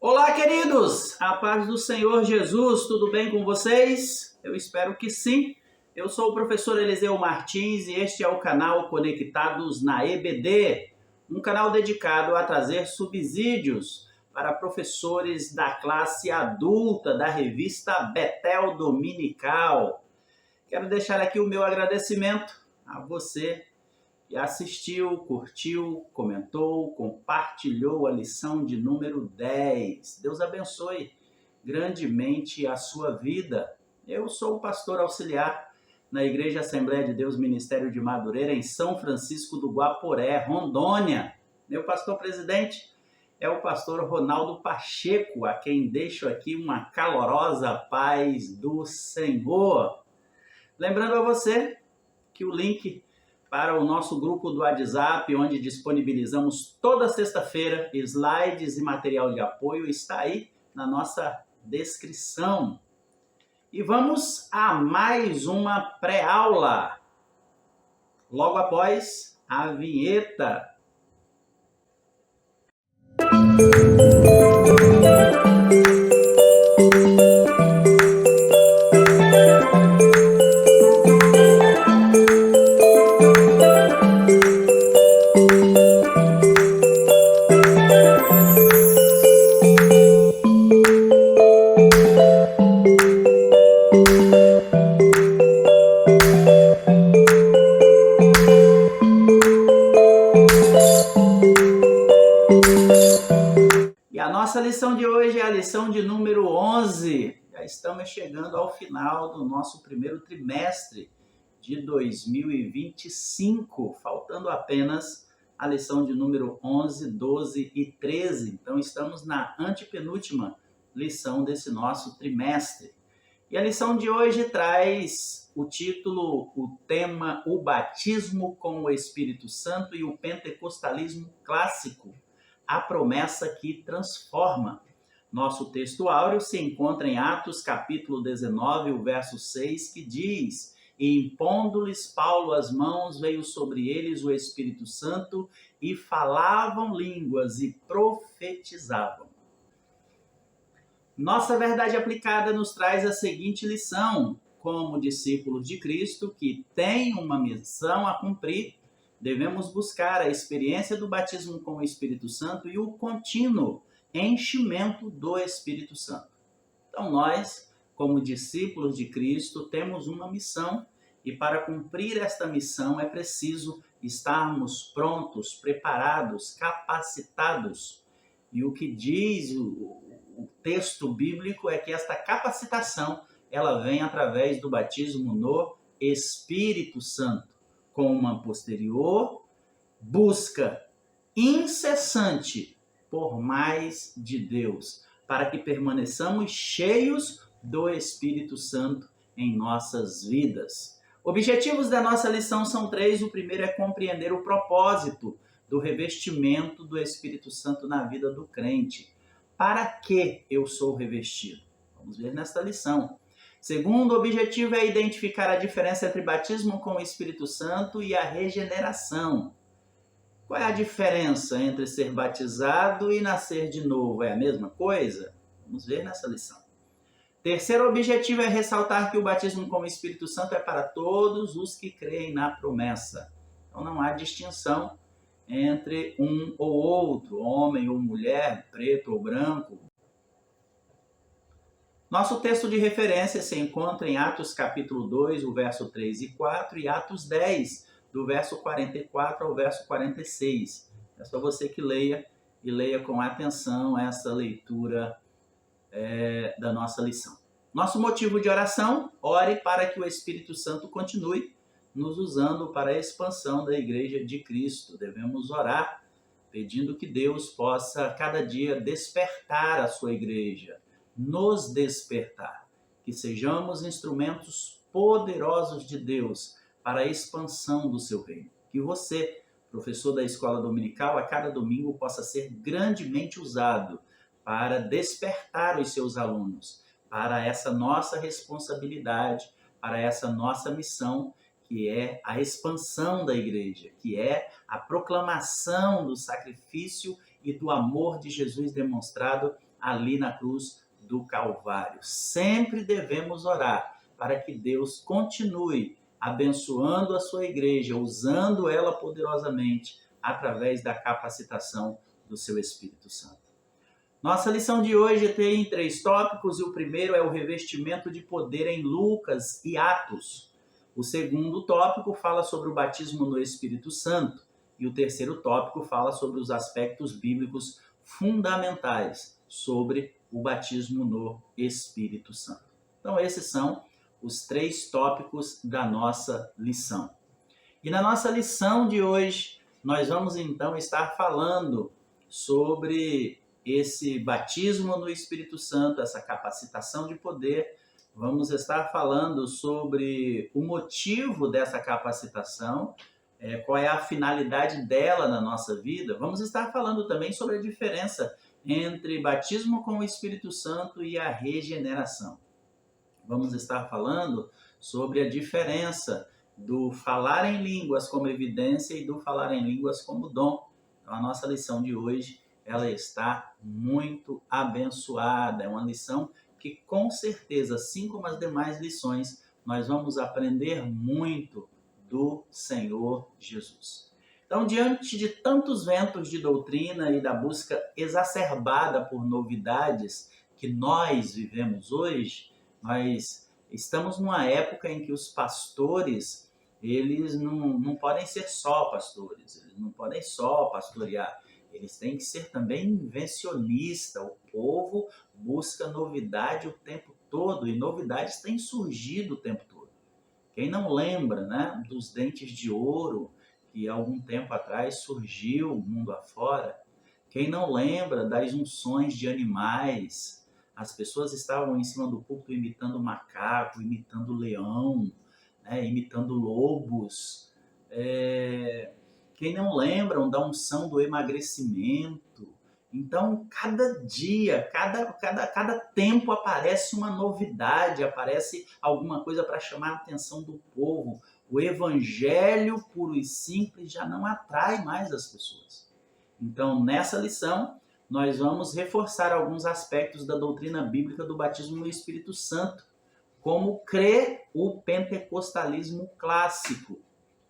Olá, queridos! A paz do Senhor Jesus, tudo bem com vocês? Eu espero que sim. Eu sou o professor Eliseu Martins e este é o canal Conectados na EBD, um canal dedicado a trazer subsídios para professores da classe adulta da revista Betel Dominical. Quero deixar aqui o meu agradecimento a você que assistiu, curtiu, comentou, compartilhou a lição de número 10. Deus abençoe grandemente a sua vida. Eu sou o pastor auxiliar na Igreja Assembleia de Deus Ministério de Madureira, em São Francisco do Guaporé, Rondônia. Meu pastor presidente é o pastor Ronaldo Pacheco, a quem deixo aqui uma calorosa paz do Senhor. Lembrando a você que o link para o nosso grupo do WhatsApp, onde disponibilizamos toda sexta-feira slides e material de apoio, está aí na nossa descrição. E vamos a mais uma pré-aula, logo após a vinheta. Nossa lição de hoje é a lição de número 11. Já estamos chegando ao final do nosso primeiro trimestre de 2025, faltando apenas a lição de número 11, 12 e 13. Então estamos na antepenúltima lição desse nosso trimestre. E a lição de hoje traz o título, o tema, o batismo com o Espírito Santo e o pentecostalismo clássico. A promessa que transforma. Nosso texto áureo se encontra em Atos, capítulo 19, o verso 6, que diz: E impondo-lhes Paulo as mãos, veio sobre eles o Espírito Santo, e falavam línguas e profetizavam. Nossa verdade aplicada nos traz a seguinte lição: como discípulos de Cristo que têm uma missão a cumprir, devemos buscar a experiência do batismo com o Espírito Santo e o contínuo enchimento do Espírito Santo. Então nós, como discípulos de Cristo, temos uma missão e para cumprir esta missão é preciso estarmos prontos, preparados, capacitados. E o que diz o texto bíblico é que esta capacitação ela vem através do batismo no Espírito Santo, com uma posterior busca incessante por mais de Deus, para que permaneçamos cheios do Espírito Santo em nossas vidas. Objetivos da nossa lição são 3. O primeiro é compreender o propósito do revestimento do Espírito Santo na vida do crente. Para que eu sou revestido? Vamos ver nesta lição. Segundo objetivo é identificar a diferença entre batismo com o Espírito Santo e a regeneração. Qual é a diferença entre ser batizado e nascer de novo? É a mesma coisa? Vamos ver nessa lição. Terceiro objetivo é ressaltar que o batismo com o Espírito Santo é para todos os que creem na promessa. Então não há distinção entre um ou outro, homem ou mulher, preto ou branco. Nosso texto de referência se encontra em Atos capítulo 2, o verso 3 e 4, e Atos 10, do verso 44 ao verso 46. É só você que leia e leia com atenção essa leitura da nossa lição. Nosso motivo de oração: ore para que o Espírito Santo continue nos usando para a expansão da Igreja de Cristo. Devemos orar pedindo que Deus possa cada dia despertar a sua igreja, nos despertar, que sejamos instrumentos poderosos de Deus para a expansão do seu reino. Que você, professor da escola dominical, a cada domingo possa ser grandemente usado para despertar os seus alunos, para essa nossa responsabilidade, para essa nossa missão, que é a expansão da igreja, que é a proclamação do sacrifício e do amor de Jesus demonstrado ali na cruz do Calvário. Sempre devemos orar para que Deus continue abençoando a sua igreja, usando ela poderosamente através da capacitação do seu Espírito Santo. Nossa lição de hoje tem 3 tópicos, e o primeiro é o revestimento de poder em Lucas e Atos. O segundo tópico fala sobre o batismo no Espírito Santo, e o terceiro tópico fala sobre os aspectos bíblicos fundamentais sobre o batismo no Espírito Santo. Então, esses são os 3 tópicos da nossa lição. E na nossa lição de hoje, nós vamos então estar falando sobre esse batismo no Espírito Santo, essa capacitação de poder. Vamos estar falando sobre o motivo dessa capacitação, qual é a finalidade dela na nossa vida. Vamos estar falando também sobre a diferença entre batismo com o Espírito Santo e a regeneração. Vamos estar falando sobre a diferença do falar em línguas como evidência e do falar em línguas como dom. Então, a nossa lição de hoje, ela está muito abençoada. É uma lição que, com certeza, assim como as demais lições, nós vamos aprender muito do Senhor Jesus. Então, diante de tantos ventos de doutrina e da busca exacerbada por novidades que nós vivemos hoje, nós estamos numa época em que os pastores, eles não podem ser só pastores, eles não podem só pastorear, eles têm que ser também invencionistas. O povo busca novidade o tempo todo, e novidades têm surgido o tempo todo. Quem não lembra, né, dos dentes de ouro, que há algum tempo atrás surgiu mundo afora? Quem não lembra das unções de animais? As pessoas estavam em cima do púlpito imitando macaco, imitando leão, né, imitando lobos. Quem não lembra da unção do emagrecimento? Então, cada dia, cada tempo aparece uma novidade, aparece alguma coisa para chamar a atenção do povo. O evangelho puro e simples já não atrai mais as pessoas. Então, nessa lição, nós vamos reforçar alguns aspectos da doutrina bíblica do batismo no Espírito Santo, como crê o pentecostalismo clássico.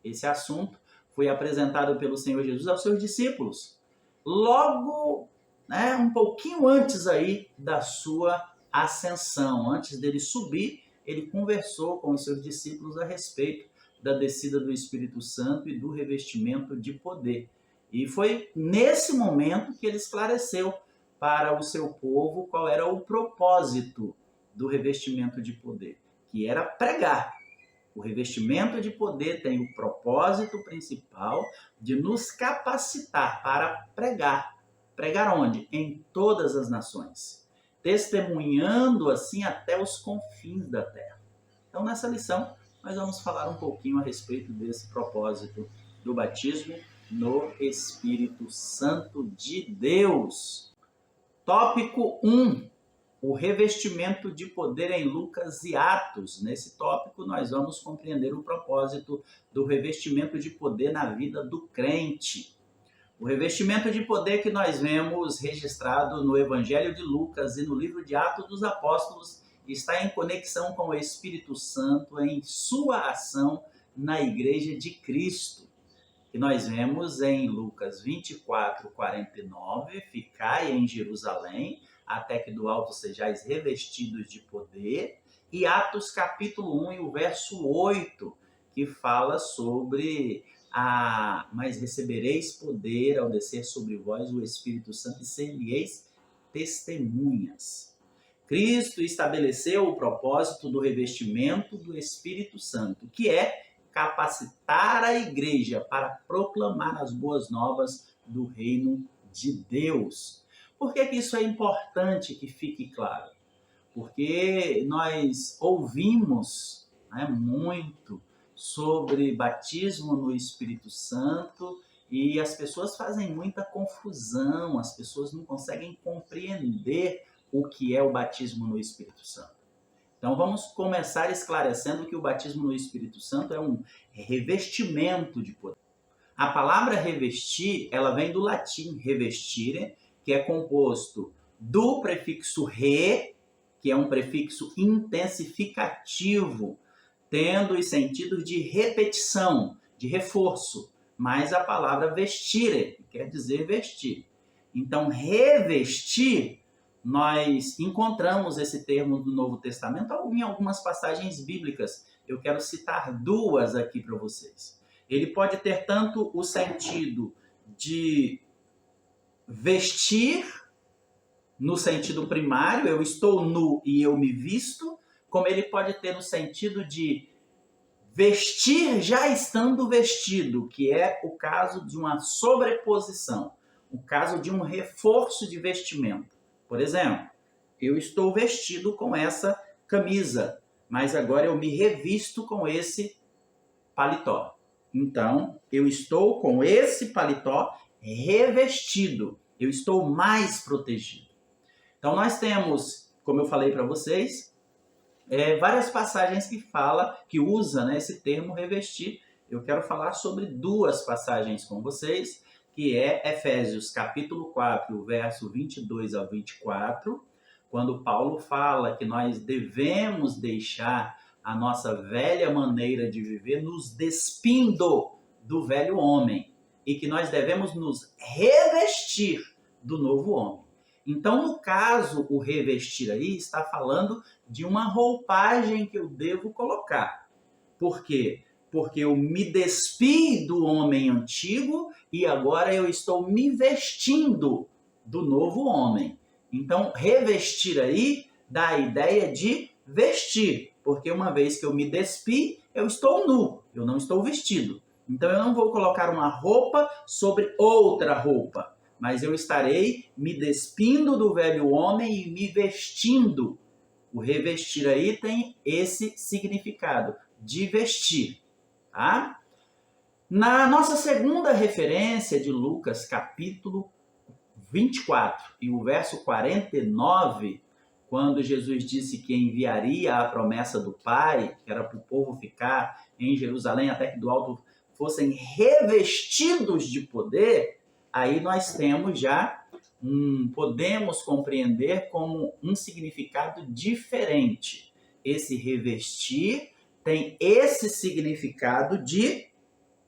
Esse assunto foi apresentado pelo Senhor Jesus aos seus discípulos, logo, né, um pouquinho antes aí da sua ascensão. Antes dele subir, ele conversou com os seus discípulos a respeito da descida do Espírito Santo e do revestimento de poder. E foi nesse momento que ele esclareceu para o seu povo qual era o propósito do revestimento de poder, que era pregar. O revestimento de poder tem o propósito principal de nos capacitar para pregar. Pregar onde? Em todas as nações, testemunhando assim até os confins da terra. Então, nessa lição, nós vamos falar um pouquinho a respeito desse propósito do batismo no Espírito Santo de Deus. Tópico 1. O revestimento de poder em Lucas e Atos. Nesse tópico, nós vamos compreender o propósito do revestimento de poder na vida do crente. O revestimento de poder que nós vemos registrado no Evangelho de Lucas e no livro de Atos dos Apóstolos está em conexão com o Espírito Santo em sua ação na Igreja de Cristo. Que nós vemos em Lucas 24, 49, ficai em Jerusalém, até que do alto sejais revestidos de poder, e Atos capítulo 1 e o verso 8, que fala sobre mas recebereis poder ao descer sobre vós o Espírito Santo e ser-lhe-eis testemunhas. Cristo estabeleceu o propósito do revestimento do Espírito Santo, que é capacitar a igreja para proclamar as boas novas do reino de Deus. Por que isso é importante que fique claro? Porque nós ouvimos, né, muito sobre batismo no Espírito Santo e as pessoas fazem muita confusão, as pessoas não conseguem compreender o que é o batismo no Espírito Santo. Então vamos começar esclarecendo que o batismo no Espírito Santo é um revestimento de poder. A palavra revestir, ela vem do latim revestire, que é composto do prefixo re, que é um prefixo intensificativo, tendo os sentidos de repetição, de reforço, mais a palavra vestire, que quer dizer vestir. Então, revestir, nós encontramos esse termo do Novo Testamento em algumas passagens bíblicas. Eu quero citar duas aqui para vocês. Ele pode ter tanto o sentido de vestir, no sentido primário, eu estou nu e eu me visto, como ele pode ter no sentido de vestir já estando vestido, que é o caso de uma sobreposição, o caso de um reforço de vestimento. Por exemplo, eu estou vestido com essa camisa, mas agora eu me revisto com esse paletó. Então, eu estou com esse paletó revestido, eu estou mais protegido. Então, nós temos, como eu falei para vocês, várias passagens que usa, né, esse termo revestir. Eu quero falar sobre duas passagens com vocês, que é Efésios capítulo 4, verso 22 ao 24, quando Paulo fala que nós devemos deixar a nossa velha maneira de viver nos despindo do velho homem e que nós devemos nos revestir do novo homem. Então, no caso, o revestir aí está falando de uma roupagem que eu devo colocar. Por quê? Porque eu me despi do homem antigo e agora eu estou me vestindo do novo homem. Então, revestir aí dá a ideia de vestir, porque uma vez que eu me despi, eu estou nu, eu não estou vestido. Então, eu não vou colocar uma roupa sobre outra roupa, mas eu estarei me despindo do velho homem e me vestindo. O revestir aí tem esse significado, de vestir. Tá? Na nossa segunda referência de Lucas, capítulo 24 e o verso 49, quando Jesus disse que enviaria a promessa do Pai, que era para o povo ficar em Jerusalém até que do alto fossem revestidos de poder, aí nós temos já, podemos compreender como um significado diferente. Esse revestir tem esse significado de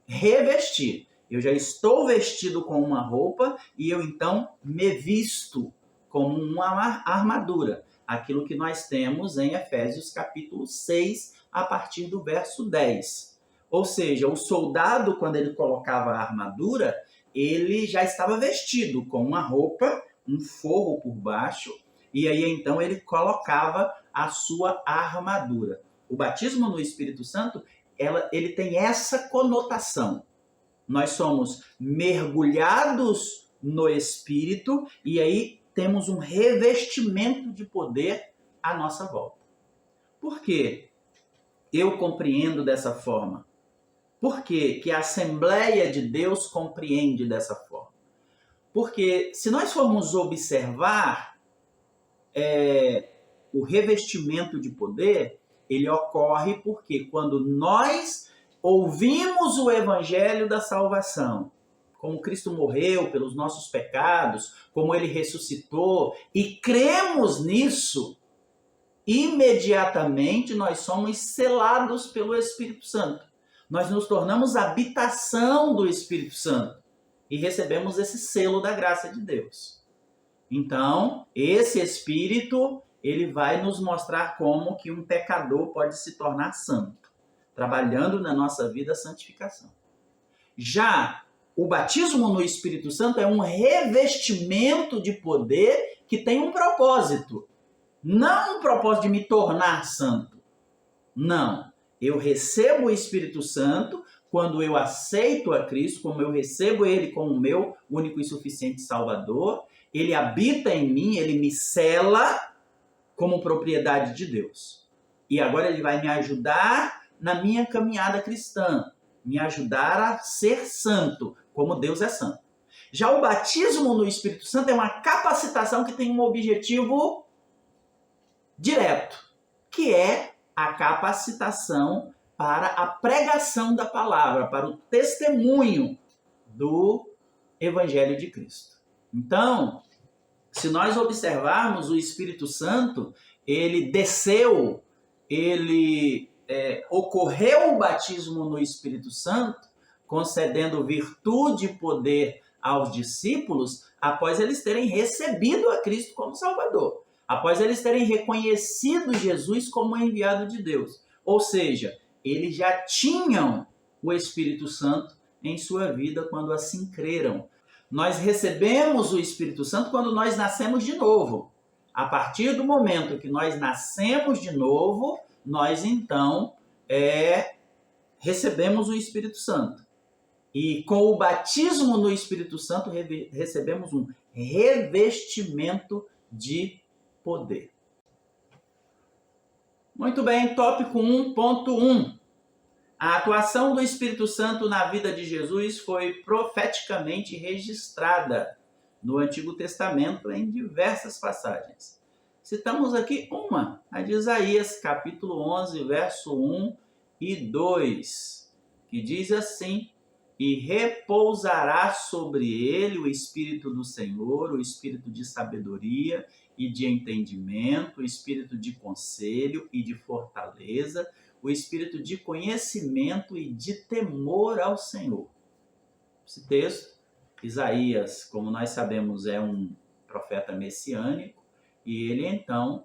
revestir. Eu já estou vestido com uma roupa e eu então me visto como uma armadura. Aquilo que nós temos em Efésios capítulo 6, a partir do verso 10. Ou seja, o soldado, quando ele colocava a armadura, ele já estava vestido com uma roupa, um forro por baixo, e aí então ele colocava a sua armadura. O batismo no Espírito Santo, ele tem essa conotação. Nós somos mergulhados no Espírito e aí temos um revestimento de poder à nossa volta. Por quê? Eu compreendo dessa forma. Por quê que a Assembleia de Deus compreende dessa forma? Porque se nós formos observar o revestimento de poder, ele ocorre porque quando nós ouvimos o evangelho da salvação, como Cristo morreu pelos nossos pecados, como ele ressuscitou, e cremos nisso, imediatamente nós somos selados pelo Espírito Santo. Nós nos tornamos habitação do Espírito Santo e recebemos esse selo da graça de Deus. Então, esse Espírito, ele vai nos mostrar como que um pecador pode se tornar santo, trabalhando na nossa vida a santificação. Já o batismo no Espírito Santo é um revestimento de poder que tem um propósito. Não um propósito de me tornar santo. Não. Eu recebo o Espírito Santo quando eu aceito a Cristo, como eu recebo Ele como meu único e suficiente Salvador. Ele habita em mim, Ele me sela como propriedade de Deus. E agora Ele vai me ajudar na minha caminhada cristã, me ajudar a ser santo, como Deus é santo. Já o batismo no Espírito Santo é uma capacitação que tem um objetivo direto, que é a capacitação para a pregação da palavra, para o testemunho do Evangelho de Cristo. Então, se nós observarmos, o Espírito Santo, ele desceu, ocorreu o batismo no Espírito Santo, concedendo virtude e poder aos discípulos após eles terem recebido a Cristo como Salvador, após eles terem reconhecido Jesus como enviado de Deus. Ou seja, eles já tinham o Espírito Santo em sua vida quando assim creram. Nós recebemos o Espírito Santo quando nós nascemos de novo. A partir do momento que nós nascemos de novo, nós então recebemos o Espírito Santo. E com o batismo no Espírito Santo, recebemos um revestimento de poder. Muito bem, tópico 1.1. A atuação do Espírito Santo na vida de Jesus foi profeticamente registrada no Antigo Testamento em diversas passagens. Citamos aqui uma, a de Isaías, capítulo 11, verso 1 e 2, que diz assim: e repousará sobre ele o Espírito do Senhor, o Espírito de sabedoria e de entendimento, o Espírito de conselho e de fortaleza, o Espírito de conhecimento e de temor ao Senhor. Esse texto, Isaías, como nós sabemos, é um profeta messiânico, e ele então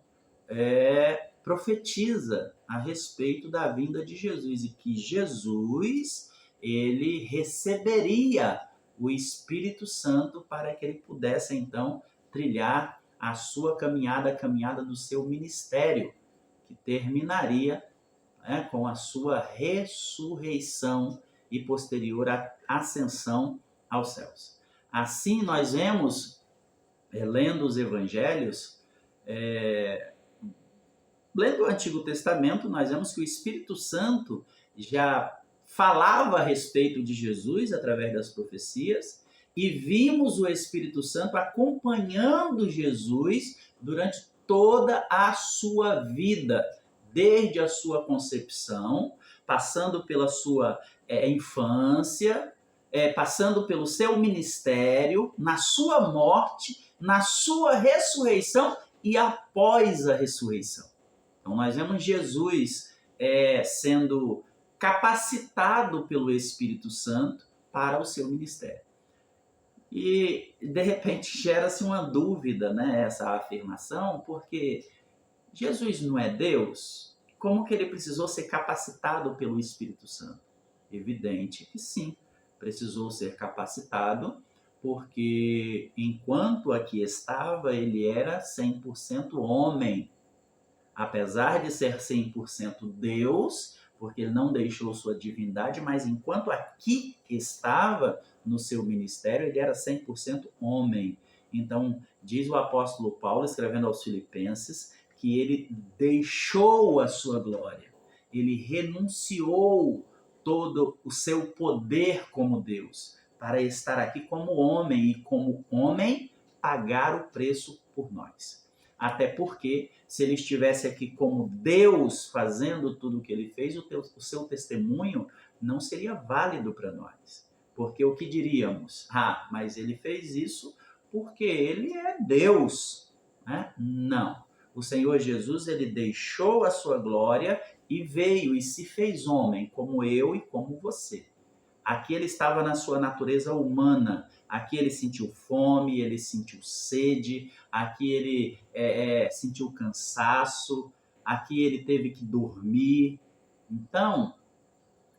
profetiza a respeito da vinda de Jesus, e que Jesus, ele receberia o Espírito Santo para que ele pudesse então trilhar a sua caminhada, a caminhada do seu ministério, que terminaria com a sua ressurreição e posterior ascensão aos céus. Assim, nós vemos, lendo os evangelhos, lendo o Antigo Testamento, nós vemos que o Espírito Santo já falava a respeito de Jesus através das profecias, e vimos o Espírito Santo acompanhando Jesus durante toda a sua vida, desde a sua concepção, passando pela sua infância, passando pelo seu ministério, na sua morte, na sua ressurreição e após a ressurreição. Então, nós vemos Jesus sendo capacitado pelo Espírito Santo para o seu ministério. E, de repente, gera-se uma dúvida, essa afirmação, porque Jesus não é Deus? Como que ele precisou ser capacitado pelo Espírito Santo? Evidente que sim, precisou ser capacitado, porque enquanto aqui estava, ele era 100% homem. Apesar de ser 100% Deus, porque ele não deixou sua divindade, mas enquanto aqui estava no seu ministério, ele era 100% homem. Então, diz o apóstolo Paulo, escrevendo aos Filipenses, que ele deixou a sua glória, ele renunciou todo o seu poder como Deus, para estar aqui como homem, e como homem pagar o preço por nós. Até porque, se ele estivesse aqui como Deus fazendo tudo o que ele fez, o seu testemunho não seria válido para nós. Porque o que diríamos? Mas ele fez isso porque ele é Deus. Não. O Senhor Jesus, ele deixou a sua glória e veio e se fez homem, como eu e como você. Aqui ele estava na sua natureza humana. Aqui ele sentiu fome, ele sentiu sede, aqui ele sentiu cansaço, aqui ele teve que dormir. Então,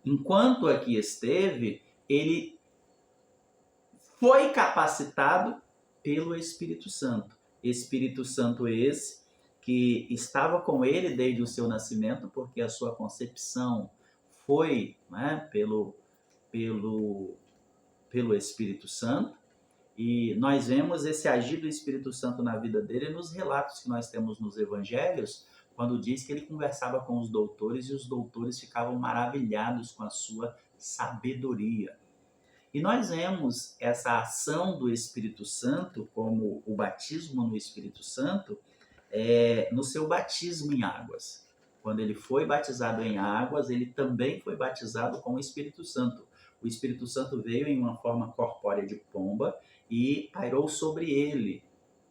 enquanto aqui esteve, ele foi capacitado pelo Espírito Santo. Espírito Santo esse que estava com ele desde o seu nascimento, porque a sua concepção foi pelo Espírito Santo, e nós vemos esse agir do Espírito Santo na vida dele nos relatos que nós temos nos evangelhos, quando diz que ele conversava com os doutores e os doutores ficavam maravilhados com a sua sabedoria. E nós vemos essa ação do Espírito Santo, como o batismo no Espírito Santo, no seu batismo em águas. Quando ele foi batizado em águas, ele também foi batizado com o Espírito Santo. O Espírito Santo veio em uma forma corpórea de pomba e pairou sobre ele.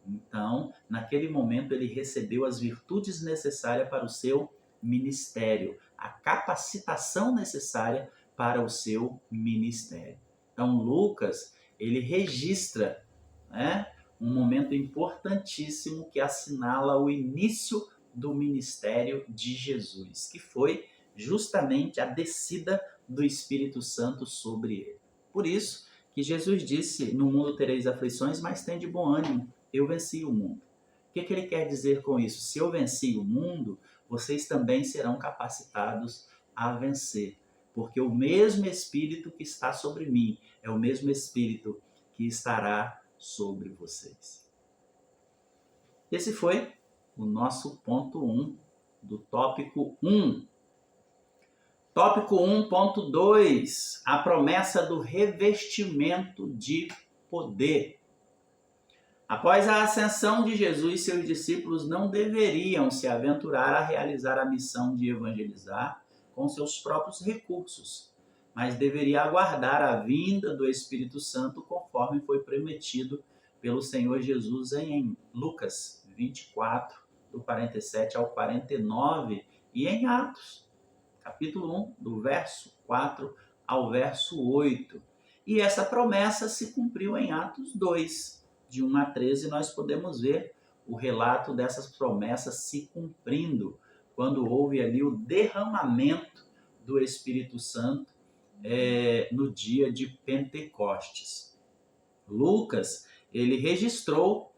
Então, naquele momento, ele recebeu as virtudes necessárias para o seu ministério, a capacitação necessária para o seu ministério. Então, Lucas, ele registra, né, um momento importantíssimo que assinala o início do ministério de Jesus, que foi justamente a descida do Espírito Santo sobre ele. Por isso que Jesus disse, no mundo tereis aflições, mas tende bom ânimo, eu venci o mundo. O que ele quer dizer com isso? Se eu venci o mundo, vocês também serão capacitados a vencer. Porque o mesmo Espírito que está sobre mim é o mesmo Espírito que estará sobre vocês. Esse foi o nosso ponto 1 do tópico 1. Tópico 1.2, a promessa do revestimento de poder. Após a ascensão de Jesus, seus discípulos não deveriam se aventurar a realizar a missão de evangelizar com seus próprios recursos, mas deveria aguardar a vinda do Espírito Santo conforme foi prometido pelo Senhor Jesus em Lucas 24, do 47 ao 49, e em Atos, capítulo 1, do verso 4 ao verso 8. E essa promessa se cumpriu em Atos 2, de 1 a 13, nós podemos ver o relato dessas promessas se cumprindo, quando houve ali o derramamento do Espírito Santo no dia de Pentecostes. Lucas, ele registrou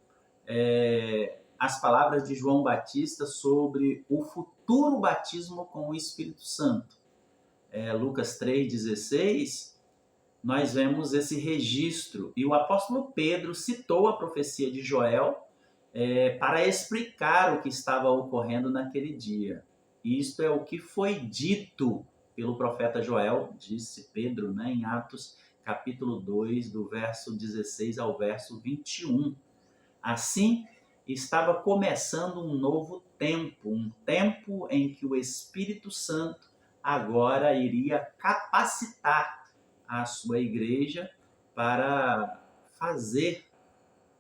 as palavras de João Batista sobre o futuro batismo com o Espírito Santo. Lucas 3,16, nós vemos esse registro. E o apóstolo Pedro citou a profecia de Joel para explicar o que estava ocorrendo naquele dia. Isto é o que foi dito pelo profeta Joel, disse Pedro, né, em Atos capítulo 2, do verso 16 ao verso 21. Assim, estava começando um novo tempo, um tempo em que o Espírito Santo agora iria capacitar a sua igreja para fazer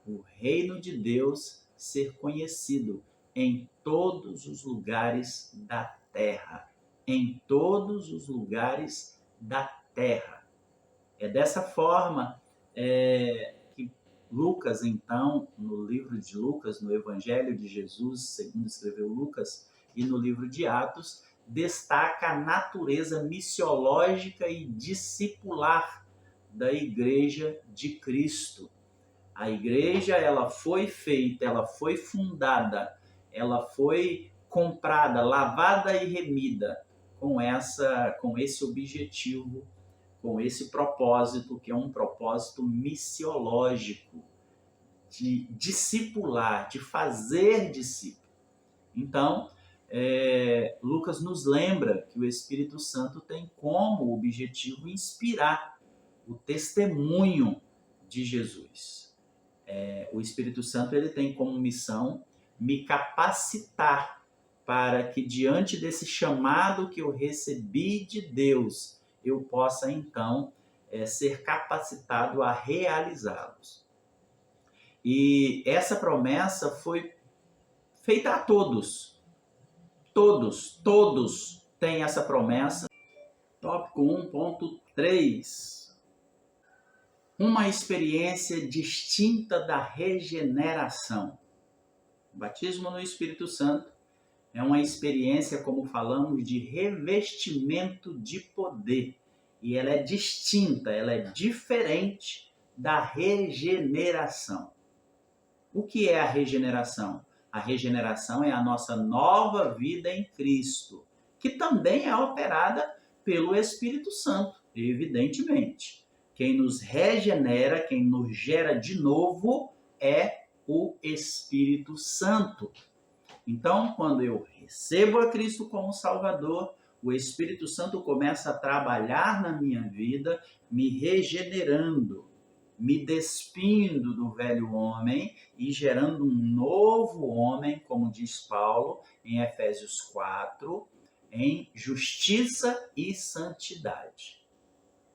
o reino de Deus ser conhecido em todos os lugares da terra. Em todos os lugares da terra. É dessa forma que Lucas, então, no livro de Lucas, no Evangelho de Jesus, segundo escreveu Lucas, e no livro de Atos, destaca a natureza missiológica e discipular da Igreja de Cristo. A igreja, ela foi feita, ela foi fundada, ela foi comprada, lavada e remida com esse objetivo, com esse propósito, que é um propósito missiológico, de discipular, de fazer discípulo. Então, Lucas nos lembra que o Espírito Santo tem como objetivo inspirar o testemunho de Jesus. O Espírito Santo ele tem como missão me capacitar para que, diante desse chamado que eu recebi de Deus, eu possa, então, ser capacitado a realizá-los. E essa promessa foi feita a todos. Todos têm essa promessa. Tópico 1.3. Uma experiência distinta da regeneração. O batismo no Espírito Santo é uma experiência, como falamos, de revestimento de poder. E ela é distinta, ela é diferente da regeneração. O que é a regeneração? A regeneração é a nossa nova vida em Cristo, que também é operada pelo Espírito Santo, evidentemente. Quem nos regenera, quem nos gera de novo é o Espírito Santo. Então, quando eu recebo a Cristo como Salvador, o Espírito Santo começa a trabalhar na minha vida, me regenerando, me despindo do velho homem e gerando um novo homem, como diz Paulo em Efésios 4, em justiça e santidade.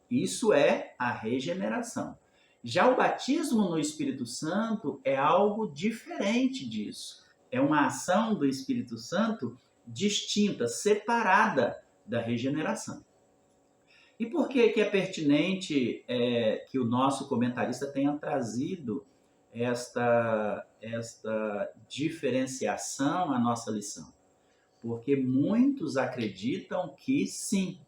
Isso é a regeneração. Já o batismo no Espírito Santo é algo diferente disso. É uma ação do Espírito Santo distinta, separada da regeneração. E por que é pertinente que o nosso comentarista tenha trazido esta diferenciação à nossa lição? Porque muitos acreditam que sim,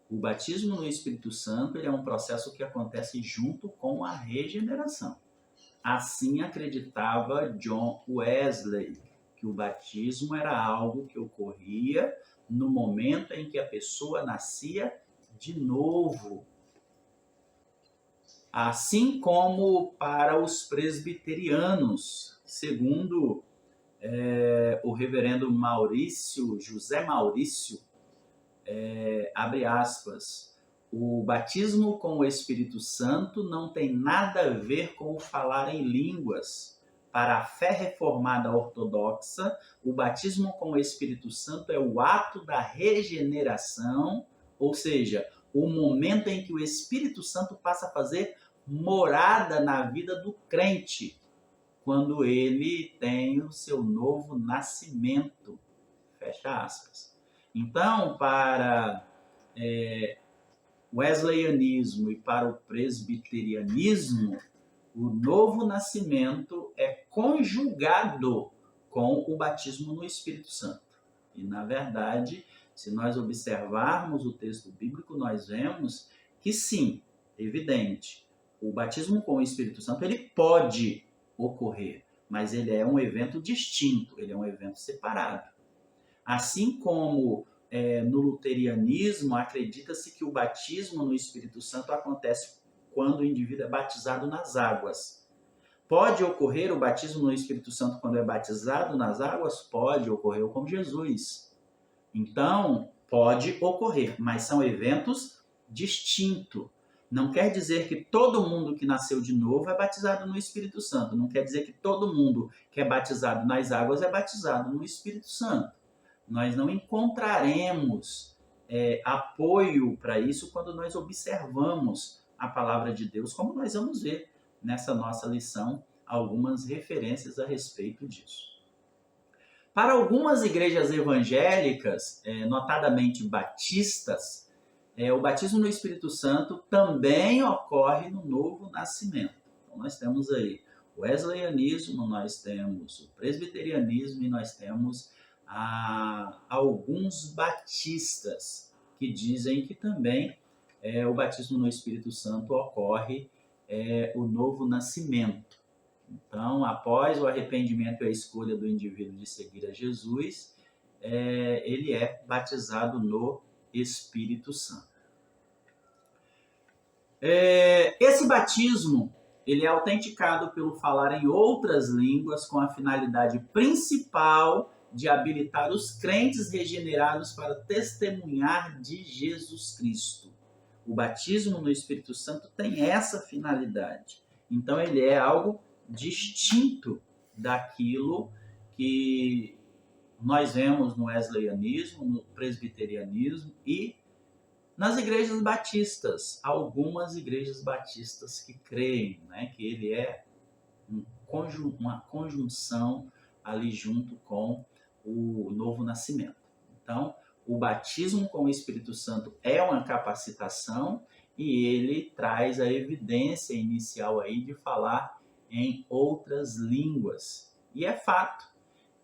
o batismo no Espírito Santo ele é um processo que acontece junto com a regeneração. Assim acreditava John Wesley, que o batismo era algo que ocorria no momento em que a pessoa nascia de novo. Assim como para os presbiterianos, segundo o reverendo José Maurício, abre aspas, o batismo com o Espírito Santo não tem nada a ver com o falar em línguas. Para a fé reformada ortodoxa, o batismo com o Espírito Santo é o ato da regeneração, ou seja, o momento em que o Espírito Santo passa a fazer morada na vida do crente, quando ele tem o seu novo nascimento. Fecha aspas. Então, para o wesleyanismo e para o presbiterianismo, o novo nascimento é conjugado com o batismo no Espírito Santo. E, na verdade, se nós observarmos o texto bíblico, nós vemos que sim, evidente, o batismo com o Espírito Santo ele pode ocorrer, mas ele é um evento distinto, ele é um evento separado. Assim como no luterianismo, acredita-se que o batismo no Espírito Santo acontece quando o indivíduo é batizado nas águas. Pode ocorrer o batismo no Espírito Santo quando é batizado nas águas? Pode, ocorreu com Jesus. Então, pode ocorrer, mas são eventos distintos. Não quer dizer que todo mundo que nasceu de novo é batizado no Espírito Santo. Não quer dizer que todo mundo que é batizado nas águas é batizado no Espírito Santo. Nós não encontraremos apoio para isso quando nós observamos a palavra de Deus, como nós vamos ver nessa nossa lição algumas referências a respeito disso. Para algumas igrejas evangélicas, notadamente batistas, o batismo no Espírito Santo também ocorre no novo nascimento. Então, nós temos aí o wesleyanismo, nós temos o presbiterianismo e nós temos alguns batistas que dizem que também o batismo no Espírito Santo ocorre o novo nascimento. Então, após o arrependimento e a escolha do indivíduo de seguir a Jesus, ele é batizado no Espírito Santo. Esse batismo ele é autenticado pelo falar em outras línguas com a finalidade principal de habilitar os crentes regenerados para testemunhar de Jesus Cristo. O batismo no Espírito Santo tem essa finalidade. Então, ele é algo distinto daquilo que nós vemos no wesleyanismo, no presbiterianismo e nas igrejas batistas. Algumas igrejas batistas que creem, que ele é uma conjunção ali junto com o novo nascimento. Então, o batismo com o Espírito Santo é uma capacitação e ele traz a evidência inicial aí de falar em outras línguas. E é fato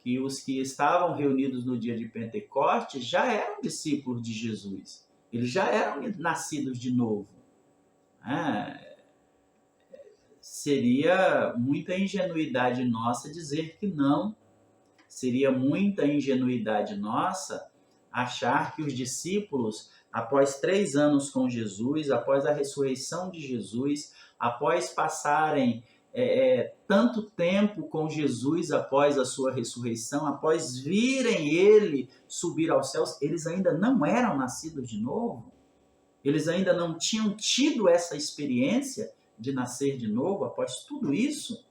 que os que estavam reunidos no dia de Pentecostes já eram discípulos de Jesus. Eles já eram nascidos de novo. Seria muita ingenuidade nossa dizer que não. Seria muita ingenuidade nossa achar que os discípulos, após 3 anos com Jesus, após a ressurreição de Jesus, após passarem tanto tempo com Jesus após a sua ressurreição, após virem ele subir aos céus, eles ainda não eram nascidos de novo? Eles ainda não tinham tido essa experiência de nascer de novo após tudo isso?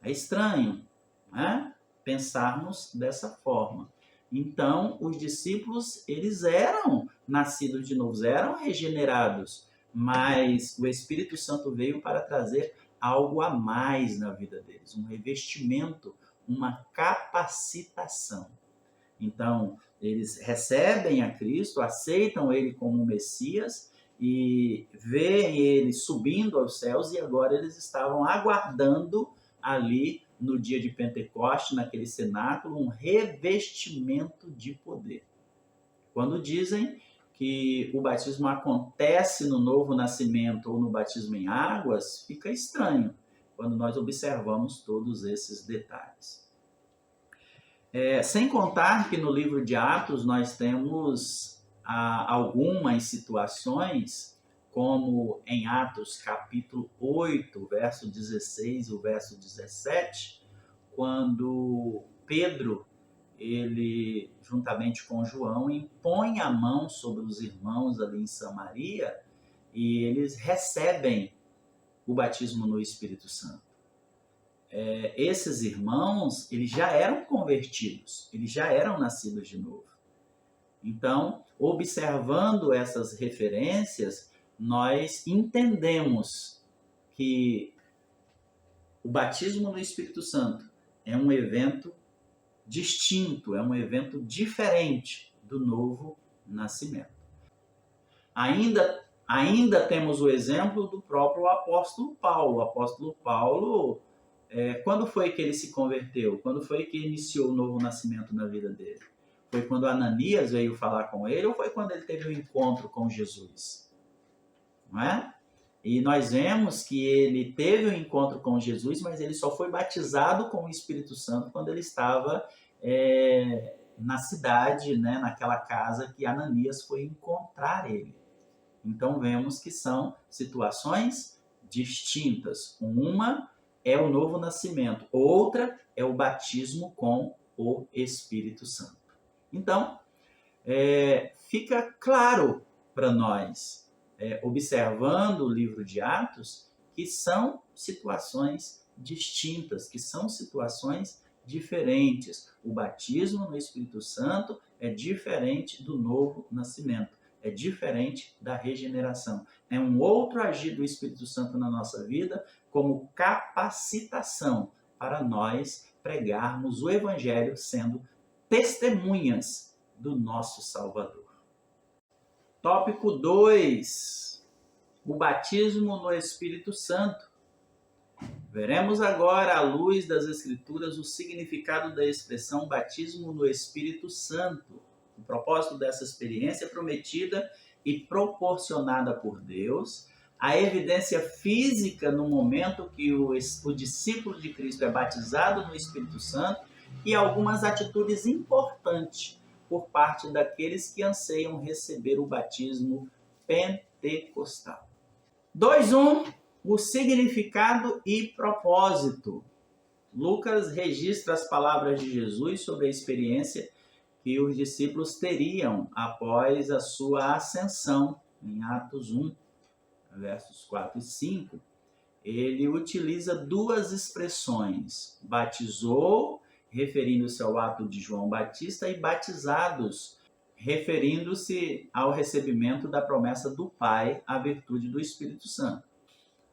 É estranho, né? Pensarmos dessa forma. Então, os discípulos, eles eram nascidos de novo, eram regenerados, mas o Espírito Santo veio para trazer algo a mais na vida deles, um revestimento, uma capacitação. Então, eles recebem a Cristo, aceitam Ele como Messias e veem Ele subindo aos céus, e agora eles estavam aguardando ali no dia de Pentecoste, naquele cenáculo, um revestimento de poder. Quando dizem que o batismo acontece no novo nascimento ou no batismo em águas, fica estranho quando nós observamos todos esses detalhes. Sem contar que no livro de Atos nós temos algumas situações, como em Atos capítulo 8, verso 16 e o verso 17, quando Pedro, ele, juntamente com João, impõe a mão sobre os irmãos ali em Samaria e eles recebem o batismo no Espírito Santo. Esses irmãos, eles já eram convertidos, eles já eram nascidos de novo. Então, observando essas referências, nós entendemos que o batismo no Espírito Santo é um evento distinto, é um evento diferente do novo nascimento. Ainda temos o exemplo do próprio apóstolo Paulo. O apóstolo Paulo, quando foi que ele se converteu? Quando foi que iniciou o novo nascimento na vida dele? Foi quando Ananias veio falar com ele ou foi quando ele teve um encontro com Jesus? Não é? E nós vemos que ele teve um encontro com Jesus, mas ele só foi batizado com o Espírito Santo quando ele estava na cidade, né, naquela casa que Ananias foi encontrar ele. Então vemos que são situações distintas. Uma é o novo nascimento, outra é o batismo com o Espírito Santo. Então, fica claro para nós, observando o livro de Atos, que são situações distintas, que são situações diferentes. O batismo no Espírito Santo é diferente do novo nascimento, é diferente da regeneração. É um outro agir do Espírito Santo na nossa vida como capacitação para nós pregarmos o Evangelho sendo testemunhas do nosso Salvador. Tópico 2. O batismo no Espírito Santo. Veremos agora, à luz das Escrituras, o significado da expressão batismo no Espírito Santo. O propósito dessa experiência prometida e proporcionada por Deus, a evidência física no momento que o discípulo de Cristo é batizado no Espírito Santo e algumas atitudes importantes por parte daqueles que anseiam receber o batismo pentecostal. 2.1. O significado e propósito. Lucas registra as palavras de Jesus sobre a experiência que os discípulos teriam após a sua ascensão, em Atos 1, versos 4 e 5. Ele utiliza duas expressões: batizou, referindo-se ao ato de João Batista, e batizados, referindo-se ao recebimento da promessa do Pai, à virtude do Espírito Santo.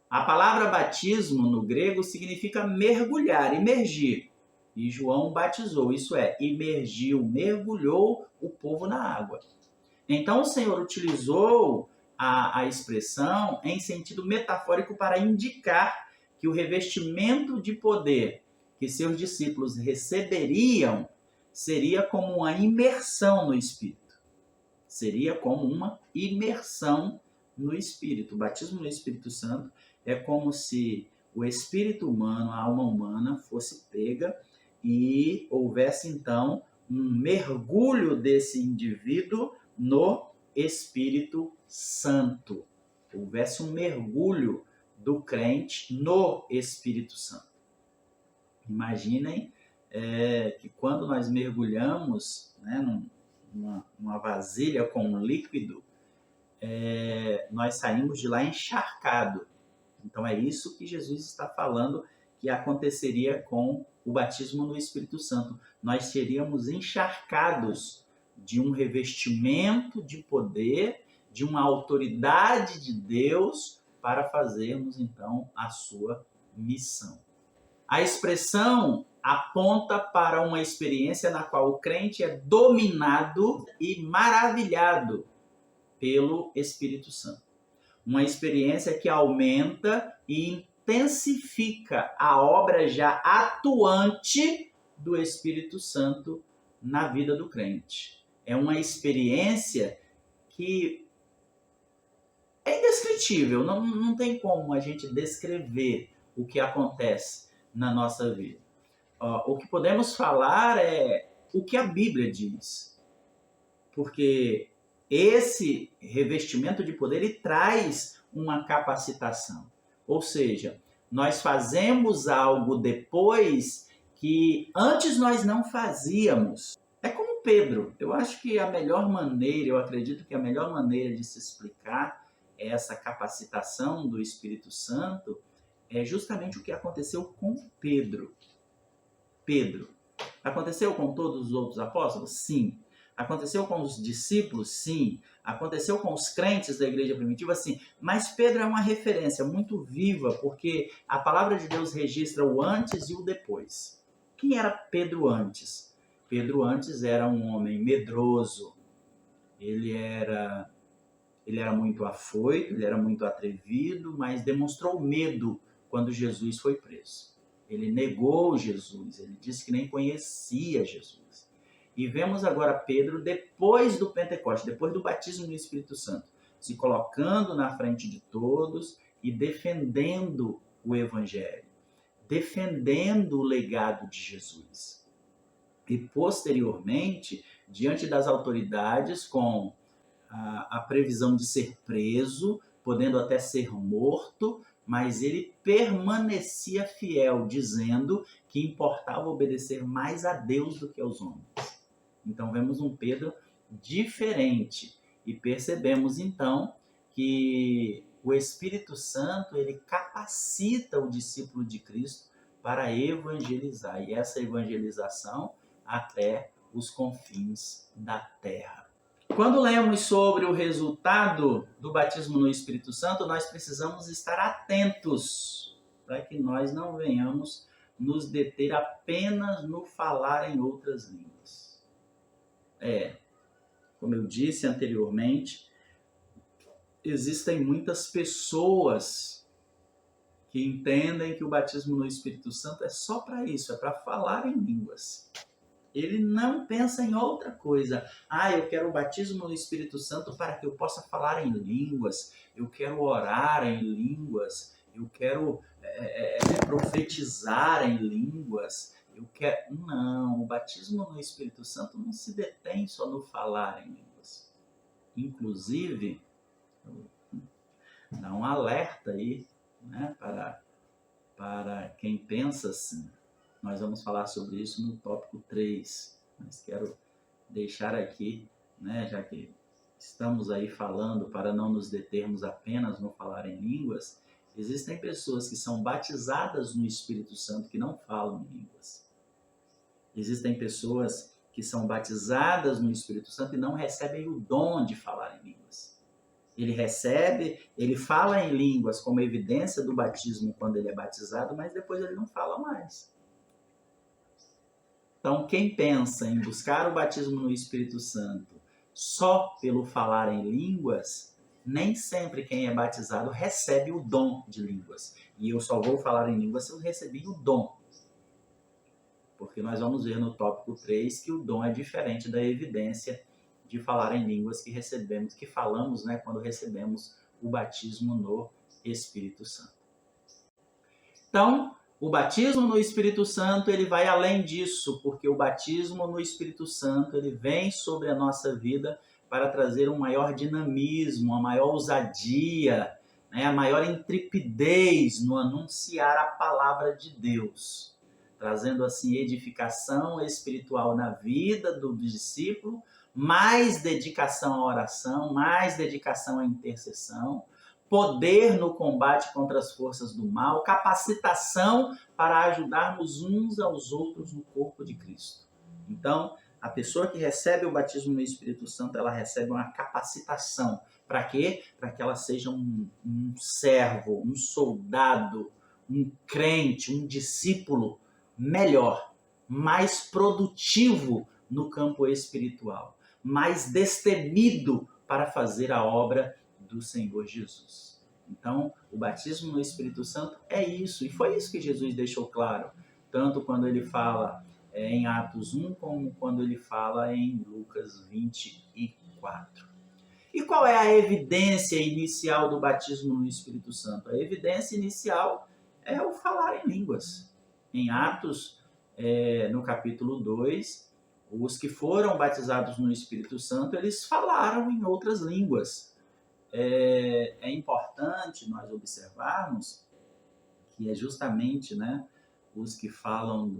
A palavra batismo no grego significa mergulhar, imergir. E João batizou, isso é, imergiu, mergulhou o povo na água. Então o Senhor utilizou a expressão em sentido metafórico para indicar que o revestimento de poder que seus discípulos receberiam seria como uma imersão no Espírito. Seria como uma imersão no Espírito. O batismo no Espírito Santo é como se o espírito humano, a alma humana, fosse pega e houvesse então um mergulho desse indivíduo no Espírito Santo. Houvesse um mergulho do crente no Espírito Santo. Imaginem que quando nós mergulhamos, né, numa vasilha com um líquido, nós saímos de lá encharcado. Então é isso que Jesus está falando que aconteceria com o batismo no Espírito Santo. Nós seríamos encharcados de um revestimento de poder, de uma autoridade de Deus para fazermos então a sua missão. A expressão aponta para uma experiência na qual o crente é dominado e maravilhado pelo Espírito Santo. Uma experiência que aumenta e intensifica a obra já atuante do Espírito Santo na vida do crente. É uma experiência que é indescritível, não tem como a gente descrever o que acontece na nossa vida. O que podemos falar é o que a Bíblia diz, porque esse revestimento de poder ele traz uma capacitação. Ou seja, nós fazemos algo depois que antes nós não fazíamos. É como Pedro. Eu acho que a melhor maneira, eu acredito que a melhor maneira de se explicar essa capacitação do Espírito Santo é justamente o que aconteceu com Pedro. Pedro. Aconteceu com todos os outros apóstolos? Sim. Aconteceu com os discípulos? Sim. Aconteceu com os crentes da igreja primitiva? Sim. Mas Pedro é uma referência muito viva, porque a palavra de Deus registra o antes e o depois. Quem era Pedro antes? Pedro antes era um homem medroso. Ele era muito afoito, ele era muito atrevido, mas demonstrou medo quando Jesus foi preso. Ele negou Jesus, ele disse que nem conhecia Jesus. E vemos agora Pedro, depois do Pentecoste, depois do batismo no Espírito Santo, se colocando na frente de todos e defendendo o Evangelho, defendendo o legado de Jesus. E posteriormente, diante das autoridades, com a previsão de ser preso, podendo até ser morto, mas ele permanecia fiel, dizendo que importava obedecer mais a Deus do que aos homens. Então vemos um Pedro diferente e percebemos então que o Espírito Santo ele capacita o discípulo de Cristo para evangelizar, e essa evangelização até os confins da terra. Quando lemos sobre o resultado do batismo no Espírito Santo, nós precisamos estar atentos para que nós não venhamos nos deter apenas no falar em outras línguas. Como eu disse anteriormente, existem muitas pessoas que entendem que o batismo no Espírito Santo é só para isso, é para falar em línguas. Ele não pensa em outra coisa. Eu quero o batismo no Espírito Santo para que eu possa falar em línguas. Eu quero orar em línguas. Eu quero profetizar em línguas. Não, o batismo no Espírito Santo não se detém só no falar em línguas. Inclusive, dá um alerta aí, né, para quem pensa assim. Nós vamos falar sobre isso no tópico 3, mas quero deixar aqui, né, já que estamos aí falando para não nos determos apenas no falar em línguas, existem pessoas que são batizadas no Espírito Santo que não falam em línguas. Existem pessoas que são batizadas no Espírito Santo e não recebem o dom de falar em línguas. Ele fala em línguas como evidência do batismo quando ele é batizado, mas depois ele não fala mais. Então, quem pensa em buscar o batismo no Espírito Santo só pelo falar em línguas, nem sempre quem é batizado recebe o dom de línguas. E eu só vou falar em línguas se eu recebi o dom. Porque nós vamos ver no tópico 3 que o dom é diferente da evidência de falar em línguas que recebemos, que falamos, né, quando recebemos o batismo no Espírito Santo. Então, o batismo no Espírito Santo, ele vai além disso, porque o batismo no Espírito Santo, ele vem sobre a nossa vida para trazer um maior dinamismo, uma maior ousadia, né, a maior intrepidez no anunciar a palavra de Deus, trazendo assim edificação espiritual na vida do discípulo, mais dedicação à oração, mais dedicação à intercessão, poder no combate contra as forças do mal, capacitação para ajudarmos uns aos outros no corpo de Cristo. Então, a pessoa que recebe o batismo no Espírito Santo, ela recebe uma capacitação. Para quê? Para que ela seja um servo, um soldado, um crente, um discípulo melhor, mais produtivo no campo espiritual, mais destemido para fazer a obra do Senhor Jesus. Então, o batismo no Espírito Santo é isso, e foi isso que Jesus deixou claro, tanto quando ele fala em Atos 1, como quando ele fala em Lucas 24. E qual é a evidência inicial do batismo no Espírito Santo? A evidência inicial é o falar em línguas. Em Atos, no capítulo 2, os que foram batizados no Espírito Santo, eles falaram em outras línguas. É importante nós observarmos que é justamente, né, os que falam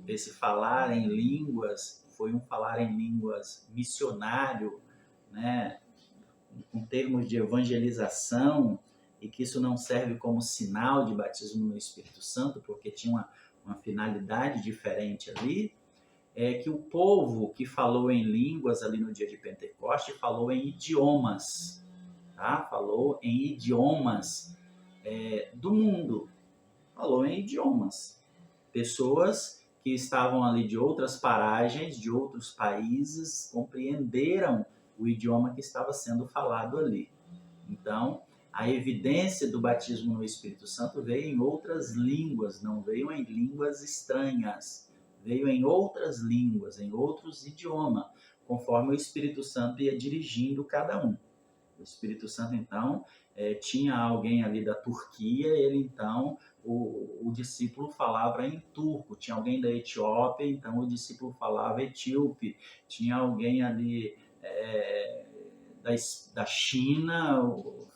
esse falar em línguas foi um falar em línguas missionário, né, com termos de evangelização, e que isso não serve como sinal de batismo no Espírito Santo, porque tinha uma finalidade diferente ali, é que o povo que falou em línguas ali no dia de Pentecoste falou em idiomas, tá? Falou em idiomas do mundo, falou em idiomas. Pessoas que estavam ali de outras paragens, de outros países, compreenderam o idioma que estava sendo falado ali. Então, a evidência do batismo no Espírito Santo veio em outras línguas, não veio em línguas estranhas, veio em outras línguas, em outros idiomas, conforme o Espírito Santo ia dirigindo cada um. O Espírito Santo, então, tinha alguém ali da Turquia, ele, então, o discípulo falava em turco. Tinha alguém da Etiópia, então o discípulo falava etíope. Tinha alguém ali da China,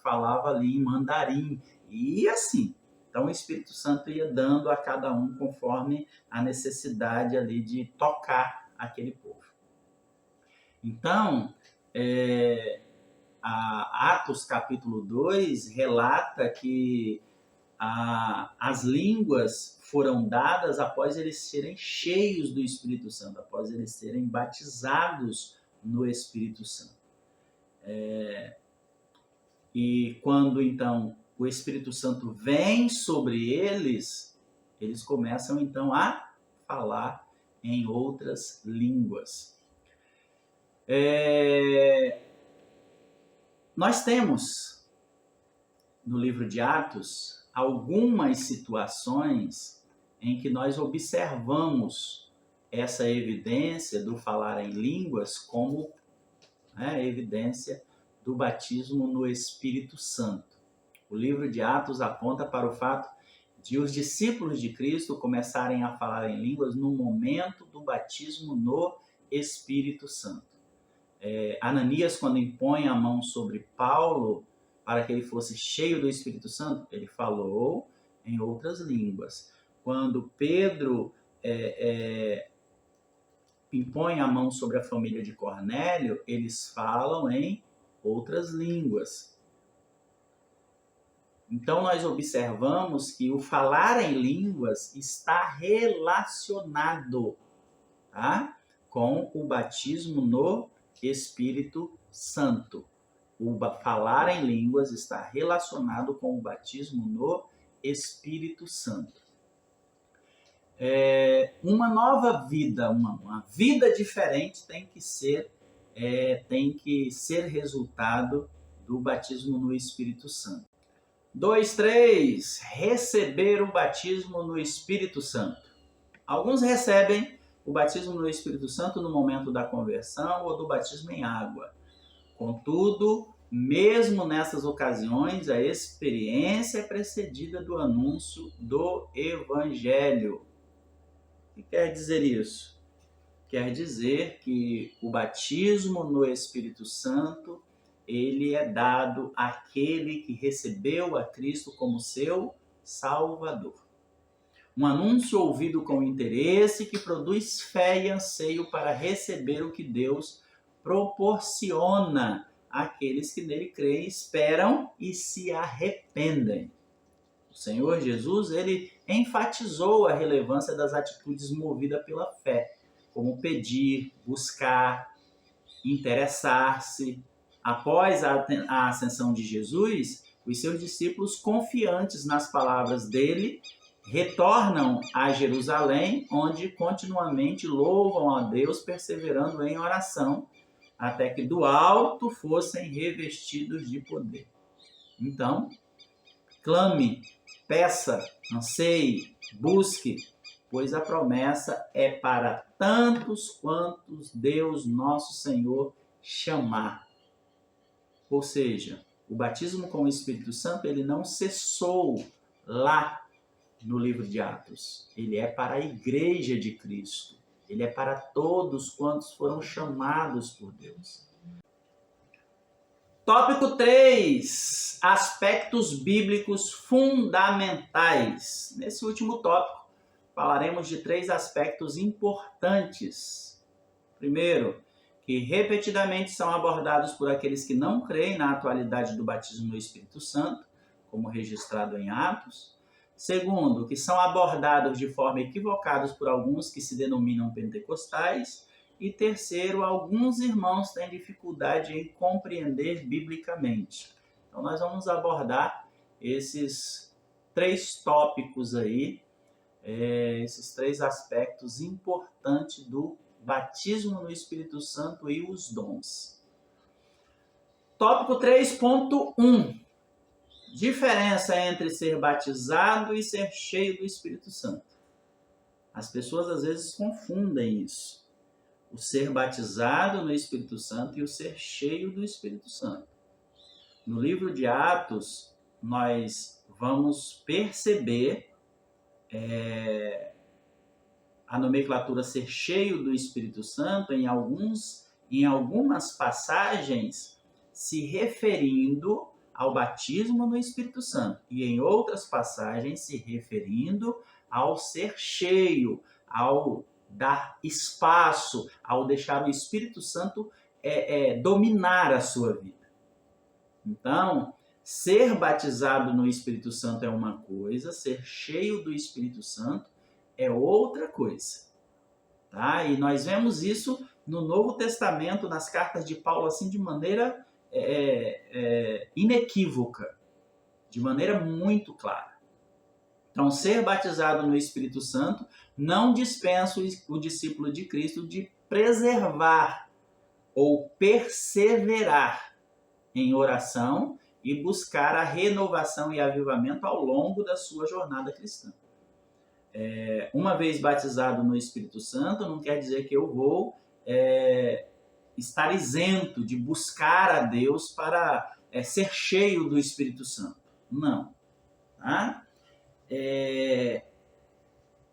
falava ali em mandarim. E assim, então o Espírito Santo ia dando a cada um conforme a necessidade ali de tocar aquele povo. Então, Atos capítulo 2 relata que as línguas foram dadas após eles serem cheios do Espírito Santo, após eles serem batizados no Espírito Santo. E quando então o Espírito Santo vem sobre eles, eles começam então a falar em outras línguas. Nós temos no livro de Atos algumas situações em que nós observamos essa evidência do falar em línguas como evidência do batismo no Espírito Santo. O livro de Atos aponta para o fato de os discípulos de Cristo começarem a falar em línguas no momento do batismo no Espírito Santo. Ananias, quando impõe a mão sobre Paulo para que ele fosse cheio do Espírito Santo, ele falou em outras línguas. Quando Pedro impõe a mão sobre a família de Cornélio, eles falam em outras línguas. Então, nós observamos que o falar em línguas está relacionado, tá, com o batismo no Espírito Santo. O falar em línguas está relacionado com o batismo no Espírito Santo. Uma nova vida, uma vida diferente tem que ser resultado do batismo no Espírito Santo. 2, 3. Receber o batismo no Espírito Santo. Alguns recebem o batismo no Espírito Santo no momento da conversão ou do batismo em água. Contudo, mesmo nessas ocasiões, a experiência é precedida do anúncio do Evangelho. O que quer dizer isso? Quer dizer que o batismo no Espírito Santo, ele é dado àquele que recebeu a Cristo como seu Salvador. Um anúncio ouvido com interesse que produz fé e anseio para receber o que Deus proporciona àqueles que nele creem, esperam e se arrependem. O Senhor Jesus, ele enfatizou a relevância das atitudes movidas pela fé, como pedir, buscar, interessar-se. Após a ascensão de Jesus, os seus discípulos, confiantes nas palavras dele, retornam a Jerusalém, onde continuamente louvam a Deus, perseverando em oração, até que do alto fossem revestidos de poder. Então, clame, peça, anseie, busque, pois a promessa é para tantos quantos Deus nosso Senhor chamar. Ou seja, o batismo com o Espírito Santo, ele não cessou lá no livro de Atos. Ele é para a igreja de Cristo. Ele é para todos quantos foram chamados por Deus. Tópico 3. Aspectos bíblicos fundamentais. Nesse último tópico, falaremos de 3 aspectos importantes. Primeiro, que repetidamente são abordados por aqueles que não creem na atualidade do batismo no Espírito Santo, como registrado em Atos. Segundo, que são abordados de forma equivocada por alguns que se denominam pentecostais. E terceiro, alguns irmãos têm dificuldade em compreender biblicamente. Então, nós vamos abordar esses 3 tópicos aí, esses 3 aspectos importantes do batismo no Espírito Santo e os dons. Tópico 3.1. Diferença entre ser batizado e ser cheio do Espírito Santo. As pessoas às vezes confundem isso. O ser batizado no Espírito Santo e o ser cheio do Espírito Santo. No livro de Atos, nós vamos perceber a nomenclatura ser cheio do Espírito Santo em algumas passagens se referindo ao batismo no Espírito Santo e em outras passagens se referindo ao ser cheio, ao dar espaço, ao deixar o Espírito Santo dominar a sua vida. Então, ser batizado no Espírito Santo é uma coisa, ser cheio do Espírito Santo é outra coisa. Tá? E nós vemos isso no Novo Testamento, nas cartas de Paulo, assim, de maneira inequívoca, de maneira muito clara. Então, ser batizado no Espírito Santo não dispensa o discípulo de Cristo de preservar ou perseverar em oração e buscar a renovação e avivamento ao longo da sua jornada cristã. Uma vez batizado no Espírito Santo, não quer dizer que eu vou estar isento de buscar a Deus para ser cheio do Espírito Santo. Não. Tá?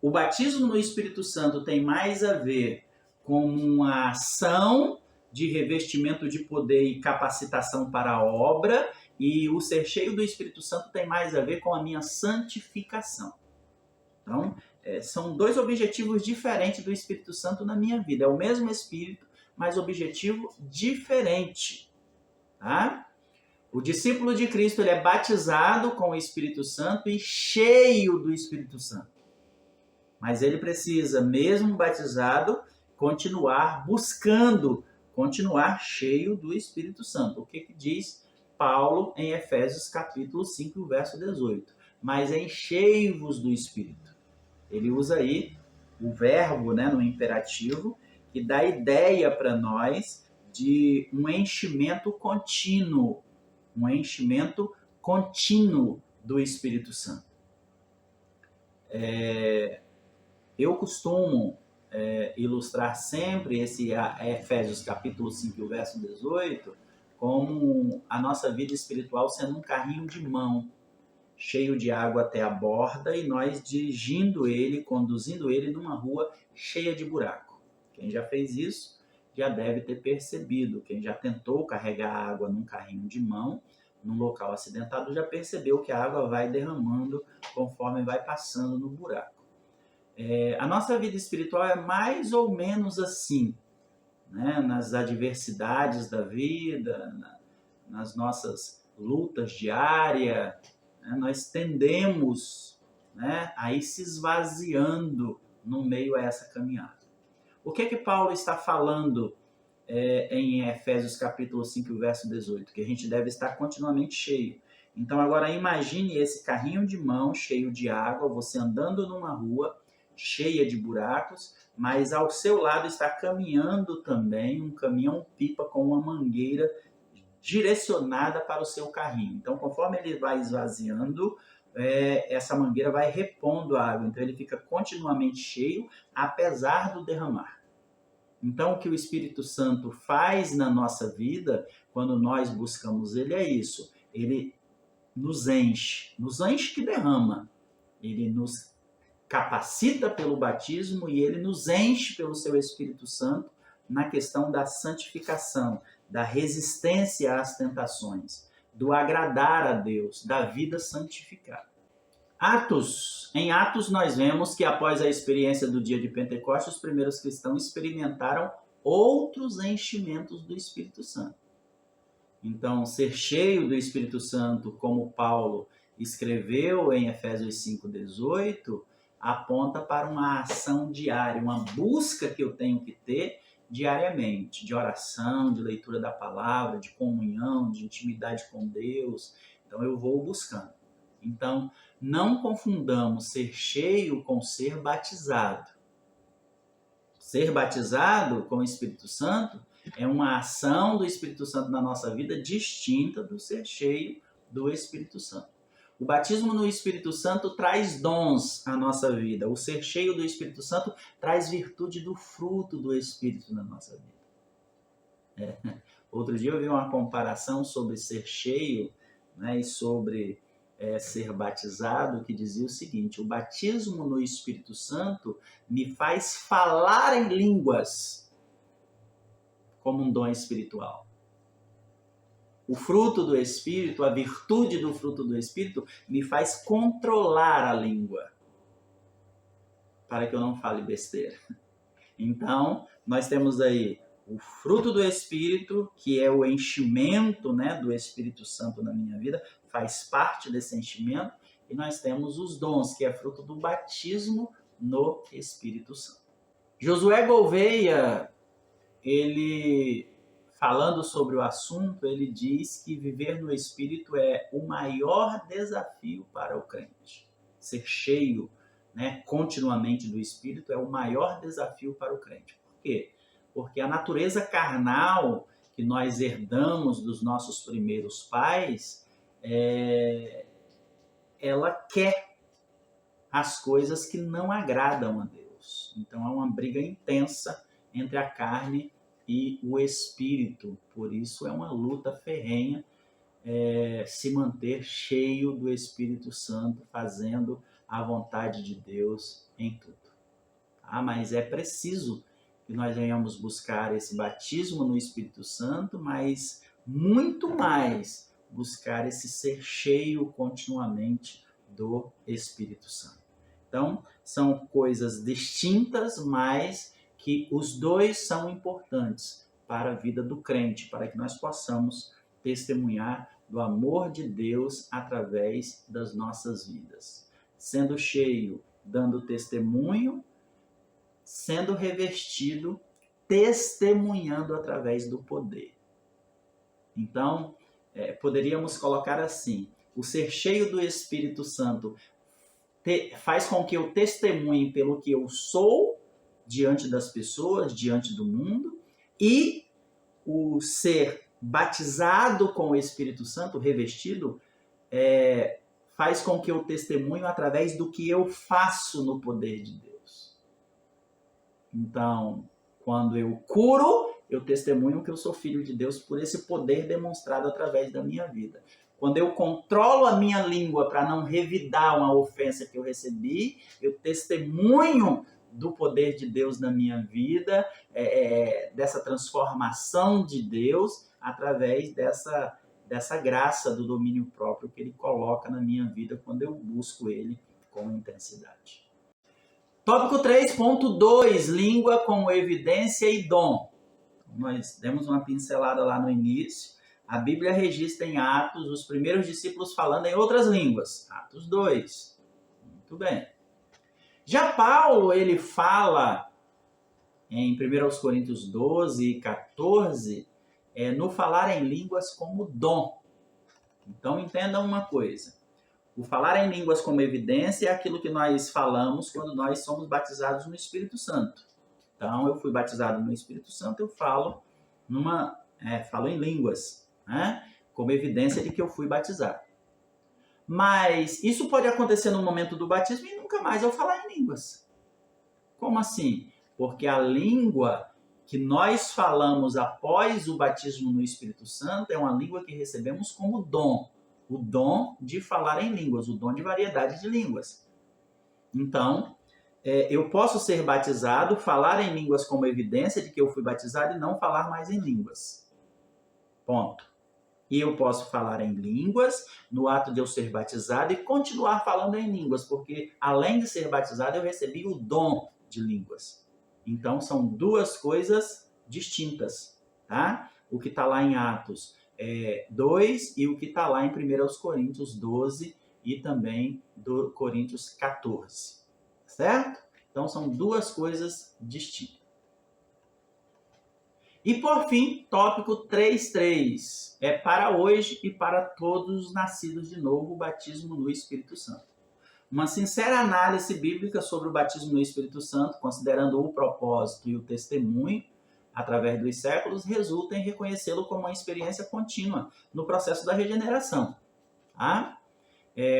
O batismo no Espírito Santo tem mais a ver com uma ação de revestimento de poder e capacitação para a obra, e o ser cheio do Espírito Santo tem mais a ver com a minha santificação. Então, são 2 objetivos diferentes do Espírito Santo na minha vida. É o mesmo Espírito, mas objetivo diferente. Tá? O discípulo de Cristo, ele é batizado com o Espírito Santo e cheio do Espírito Santo. Mas ele precisa, mesmo batizado, continuar buscando, continuar cheio do Espírito Santo. O que diz Paulo em Efésios capítulo 5, verso 18? Mas enchei-vos do Espírito. Ele usa aí o verbo, no imperativo, que dá ideia para nós de um enchimento contínuo. Um enchimento contínuo do Espírito Santo. Eu costumo ilustrar sempre esse Efésios capítulo 5, verso 18, como a nossa vida espiritual sendo um carrinho de mão, cheio de água até a borda, e nós dirigindo ele, conduzindo ele numa rua cheia de buraco. Quem já fez isso já deve ter percebido. Quem já tentou carregar água num carrinho de mão, num local acidentado, já percebeu que a água vai derramando conforme vai passando no buraco. A nossa vida espiritual é mais ou menos assim, né? Nas adversidades da vida, nas nossas lutas diárias, né? Nós tendemos, né, a ir se esvaziando no meio a essa caminhada. O que é que Paulo está falando em Efésios capítulo 5, verso 18? Que a gente deve estar continuamente cheio. Então agora imagine esse carrinho de mão cheio de água, você andando numa rua cheia de buracos, mas ao seu lado está caminhando também um caminhão-pipa com uma mangueira direcionada para o seu carrinho. Então, conforme ele vai esvaziando, essa mangueira vai repondo a água. Então, ele fica continuamente cheio, apesar do derramar. Então, o que o Espírito Santo faz na nossa vida, quando nós buscamos ele, é isso. Ele nos enche que derrama. Ele nos capacita pelo batismo e ele nos enche pelo seu Espírito Santo na questão da santificação, da resistência às tentações, do agradar a Deus, da vida santificada. Em Atos nós vemos que após a experiência do dia de Pentecostes, os primeiros cristãos experimentaram outros enchimentos do Espírito Santo. Então, ser cheio do Espírito Santo, como Paulo escreveu em Efésios 5,18, aponta para uma ação diária, uma busca que eu tenho que ter diariamente, de oração, de leitura da palavra, de comunhão, de intimidade com Deus. Então, eu vou buscando. Então, não confundamos ser cheio com ser batizado. Ser batizado com o Espírito Santo é uma ação do Espírito Santo na nossa vida distinta do ser cheio do Espírito Santo. O batismo no Espírito Santo traz dons à nossa vida. O ser cheio do Espírito Santo traz virtude do fruto do Espírito na nossa vida. Outro dia eu vi uma comparação sobre ser cheio, né, e sobre ser batizado, que dizia o seguinte: o batismo no Espírito Santo me faz falar em línguas como um dom espiritual. O fruto do Espírito, a virtude do fruto do Espírito, me faz controlar a língua, para que eu não fale besteira. Então, nós temos aí o fruto do Espírito, que é o enchimento, né, do Espírito Santo na minha vida, faz parte desse enchimento, e nós temos os dons, que é fruto do batismo no Espírito Santo. Josué Gouveia, ele, falando sobre o assunto, ele diz que viver no Espírito é o maior desafio para o crente. Ser cheio, né, continuamente do Espírito é o maior desafio para o crente. Por quê? Porque a natureza carnal que nós herdamos dos nossos primeiros pais, ela quer as coisas que não agradam a Deus. Então é uma briga intensa entre a carne e o Espírito. Por isso é uma luta ferrenha se manter cheio do Espírito Santo, fazendo a vontade de Deus em tudo. Mas é preciso que nós venhamos buscar esse batismo no Espírito Santo, mas muito mais buscar esse ser cheio continuamente do Espírito Santo. Então, são coisas distintas, mas que os dois são importantes para a vida do crente, para que nós possamos testemunhar do amor de Deus através das nossas vidas. Sendo cheio, dando testemunho, sendo revestido, testemunhando através do poder. Então, poderíamos colocar assim: o ser cheio do Espírito Santo faz com que eu testemunhe pelo que eu sou diante das pessoas, diante do mundo, e o ser batizado com o Espírito Santo, revestido, faz com que eu testemunhe através do que eu faço no poder de Deus. Então, quando eu curo, eu testemunho que eu sou filho de Deus por esse poder demonstrado através da minha vida. Quando eu controlo a minha língua para não revidar uma ofensa que eu recebi, eu testemunho do poder de Deus na minha vida, dessa transformação de Deus através dessa graça do domínio próprio que Ele coloca na minha vida quando eu busco Ele com intensidade. Tópico 3.2, língua como evidência e dom. Nós demos uma pincelada lá no início. A Bíblia registra em Atos os primeiros discípulos falando em outras línguas. Atos 2. Muito bem. Já Paulo, ele fala em 1 Coríntios 12 e 14, no falar em línguas como dom. Então, entendam uma coisa. O falar em línguas como evidência é aquilo que nós falamos quando nós somos batizados no Espírito Santo. Então, eu fui batizado no Espírito Santo, eu falo em línguas, né? Como evidência de que eu fui batizado. Mas isso pode acontecer no momento do batismo e nunca mais eu falar em línguas. Como assim? Porque a língua que nós falamos após o batismo no Espírito Santo é uma língua que recebemos como dom. O dom de falar em línguas, o dom de variedade de línguas. Então, eu posso ser batizado, falar em línguas como evidência de que eu fui batizado e não falar mais em línguas. Ponto. E eu posso falar em línguas no ato de eu ser batizado e continuar falando em línguas, porque além de ser batizado, eu recebi o dom de línguas. Então, são duas coisas distintas, tá? O que está lá em Atos 2 e o que está lá em 1 Coríntios 12 e também do Coríntios 14, certo? Então, são duas coisas distintas. E, por fim, tópico 3.3, para hoje e para todos os nascidos de novo, o batismo no Espírito Santo. Uma sincera análise bíblica sobre o batismo no Espírito Santo, considerando o propósito e o testemunho através dos séculos, resulta em reconhecê-lo como uma experiência contínua no processo da regeneração. Tá?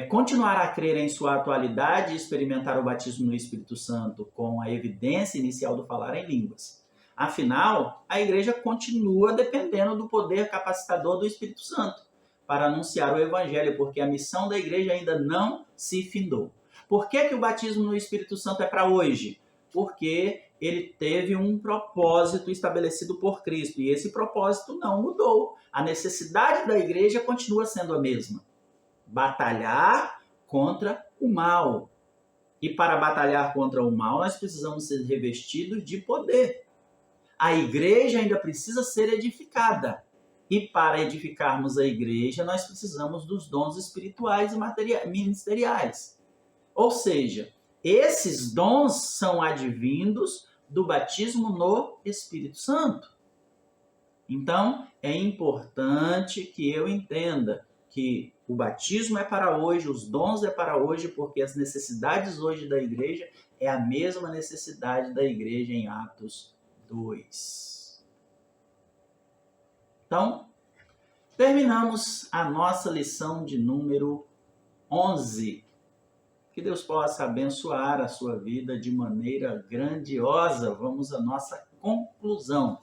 Continuar a crer em sua atualidade e experimentar o batismo no Espírito Santo com a evidência inicial do falar em línguas. Afinal, a igreja continua dependendo do poder capacitador do Espírito Santo para anunciar o Evangelho, porque a missão da igreja ainda não se findou. Por que o batismo no Espírito Santo é para hoje? Porque ele teve um propósito estabelecido por Cristo, e esse propósito não mudou. A necessidade da igreja continua sendo a mesma. Batalhar contra o mal. E para batalhar contra o mal, nós precisamos ser revestidos de poder. A igreja ainda precisa ser edificada. E para edificarmos a igreja, nós precisamos dos dons espirituais e ministeriais. Ou seja, esses dons são advindos do batismo no Espírito Santo. Então, é importante que eu entenda que o batismo é para hoje, os dons é para hoje, porque as necessidades hoje da igreja é a mesma necessidade da igreja em Atos 2. Então, terminamos a nossa lição de número 11. Que Deus possa abençoar a sua vida de maneira grandiosa. Vamos à nossa conclusão.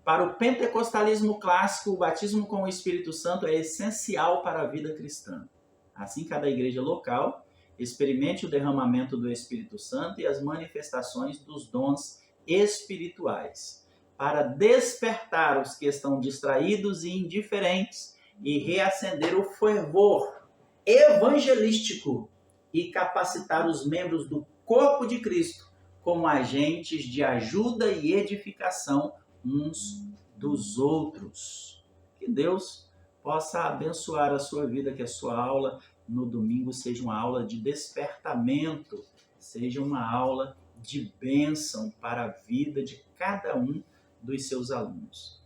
Para o pentecostalismo clássico, o batismo com o Espírito Santo é essencial para a vida cristã. Assim, cada igreja local experimente o derramamento do Espírito Santo e as manifestações dos dons espirituais, para despertar os que estão distraídos e indiferentes e reacender o fervor evangelístico e capacitar os membros do corpo de Cristo como agentes de ajuda e edificação uns dos outros. Que Deus possa abençoar a sua vida, que a sua aula no domingo seja uma aula de despertamento, seja uma aula de bênção para a vida de cada um dos seus alunos.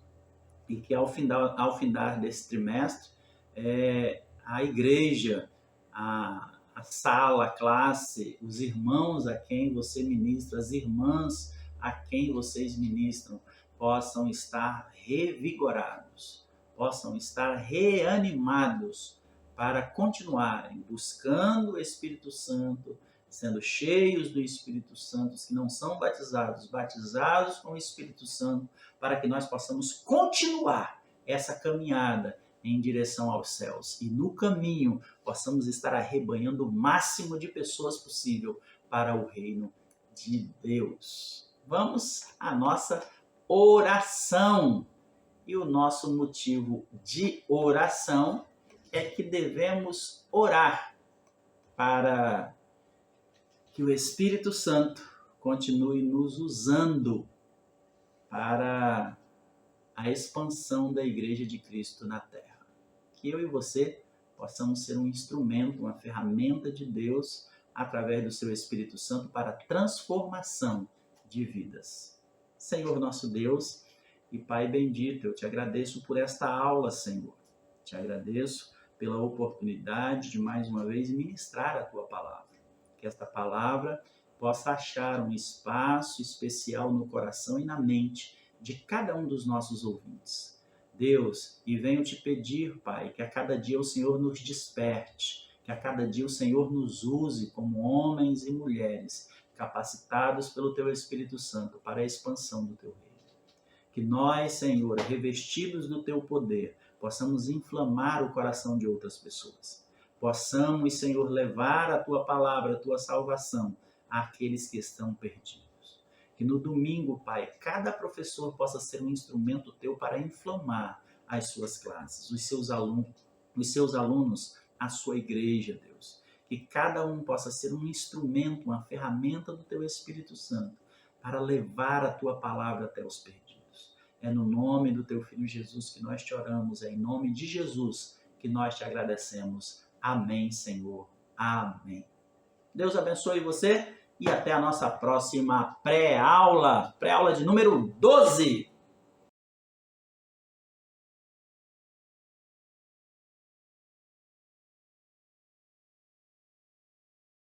E que ao findar desse trimestre, a igreja, a sala, a classe, os irmãos a quem você ministra, as irmãs a quem vocês ministram, possam estar revigorados, possam estar reanimados para continuarem buscando o Espírito Santo, sendo cheios do Espírito Santo, os que não são batizados com o Espírito Santo, para que nós possamos continuar essa caminhada em direção aos céus. E no caminho possamos estar arrebanhando o máximo de pessoas possível para o reino de Deus. Vamos à nossa oração. E o nosso motivo de oração é que devemos orar para Que o Espírito Santo continue nos usando para a expansão da Igreja de Cristo na Terra. Que eu e você possamos ser um instrumento, uma ferramenta de Deus através do seu Espírito Santo para a transformação de vidas. Senhor nosso Deus e Pai bendito, eu te agradeço por esta aula, Senhor. Te agradeço pela oportunidade de mais uma vez ministrar a tua palavra. Que esta palavra possa achar um espaço especial no coração e na mente de cada um dos nossos ouvintes. Deus, e venho te pedir, Pai, que a cada dia o Senhor nos desperte, que a cada dia o Senhor nos use como homens e mulheres capacitados pelo teu Espírito Santo para a expansão do teu reino. Que nós, Senhor, revestidos do teu poder, possamos inflamar o coração de outras pessoas. Possamos, Senhor, levar a tua palavra, a tua salvação àqueles que estão perdidos. Que no domingo, Pai, cada professor possa ser um instrumento teu para inflamar as suas classes, os seus alunos, a sua igreja, Deus. Que cada um possa ser um instrumento, uma ferramenta do teu Espírito Santo para levar a tua palavra até os perdidos. É no nome do teu Filho Jesus que nós te oramos, é em nome de Jesus que nós te agradecemos. Amém, Senhor. Amém. Deus abençoe você e até a nossa próxima pré-aula de número 12.